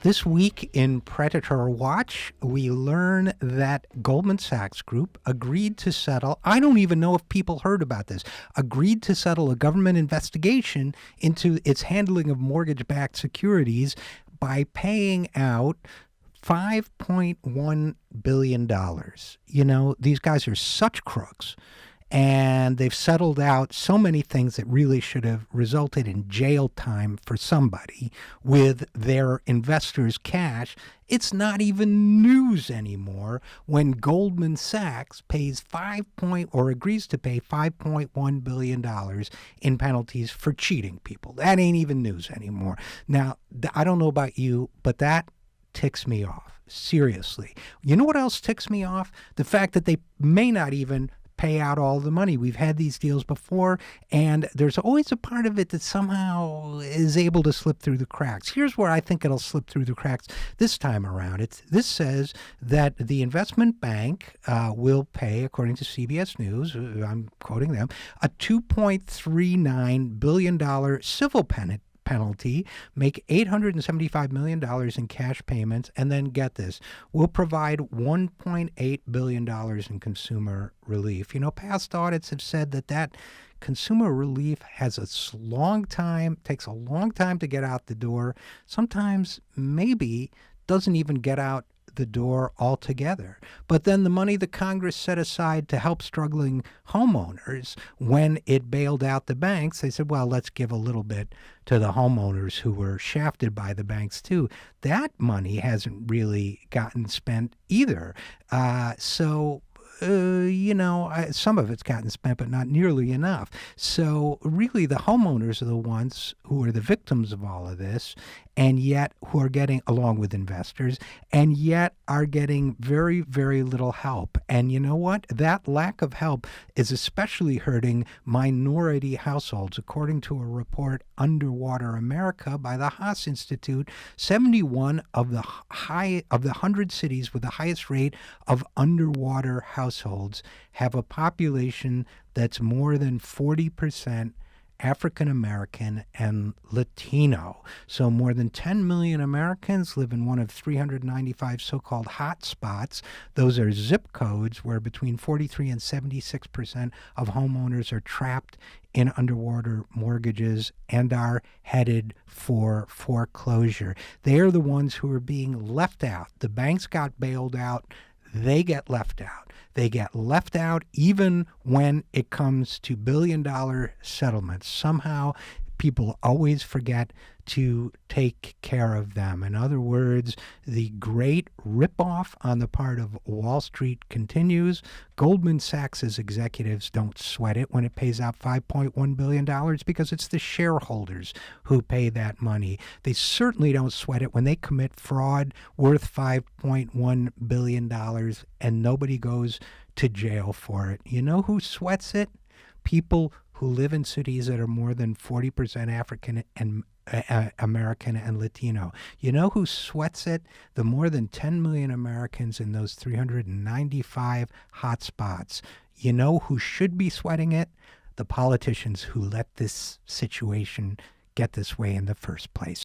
This week in Predator Watch, we learn that Goldman Sachs Group agreed to settle, I don't even know if people heard about this, agreed to settle a government investigation into its handling of mortgage-backed securities by paying out $5.1 billion. You know, these guys are such crooks. And they've settled out so many things that really should have resulted in jail time for somebody with their investors' cash. It's not even news anymore when Goldman Sachs pays agrees to pay $5.1 billion in penalties for cheating people. That ain't even news anymore. Now, I don't know about you, but that ticks me off. Seriously. You know what else ticks me off? The fact that they may not even pay out all the money. We've had these deals before, and there's always a part of it that somehow is able to slip through the cracks. Here's where I think it'll slip through the cracks this time around. This says that the investment bank will pay, according to CBS News, I'm quoting them, a $2.39 billion civil penalty, make $875 million in cash payments, and then get this, we'll provide $1.8 billion in consumer relief. You know, past audits have said that consumer relief takes a long time to get out the door, sometimes maybe doesn't even get out the door altogether. But then the money that Congress set aside to help struggling homeowners, when it bailed out the banks, they said, well, let's give a little bit to the homeowners who were shafted by the banks too. That money hasn't really gotten spent either. Some of it's gotten spent, but not nearly enough. So really the homeowners are the ones who are the victims of all of this, and yet who are getting, along with investors, and yet are getting very, very little help. And you know what? That lack of help is especially hurting minority households. According to a report, Underwater America by the Haas Institute, 71 of the 100 cities with the highest rate of underwater households have a population that's more than 40% African American and Latino. So more than 10 million Americans live in one of 395 so-called hot spots. Those are zip codes where between 43 and 76% of homeowners are trapped in underwater mortgages and are headed for foreclosure. They are the ones who are being left out. The banks got bailed out. They get left out. They get left out even when it comes to billion-dollar settlements. Somehow, people always forget to take care of them. In other words, the great ripoff on the part of Wall Street continues. Goldman Sachs' executives don't sweat it when it pays out $5.1 billion because it's the shareholders who pay that money. They certainly don't sweat it when they commit fraud worth $5.1 billion and nobody goes to jail for it. You know who sweats it? People who live in cities that are more than 40% African and American and Latino. You know who sweats it? The more than 10 million Americans in those 395 hot spots. You know who should be sweating it? The politicians who let this situation get this way in the first place.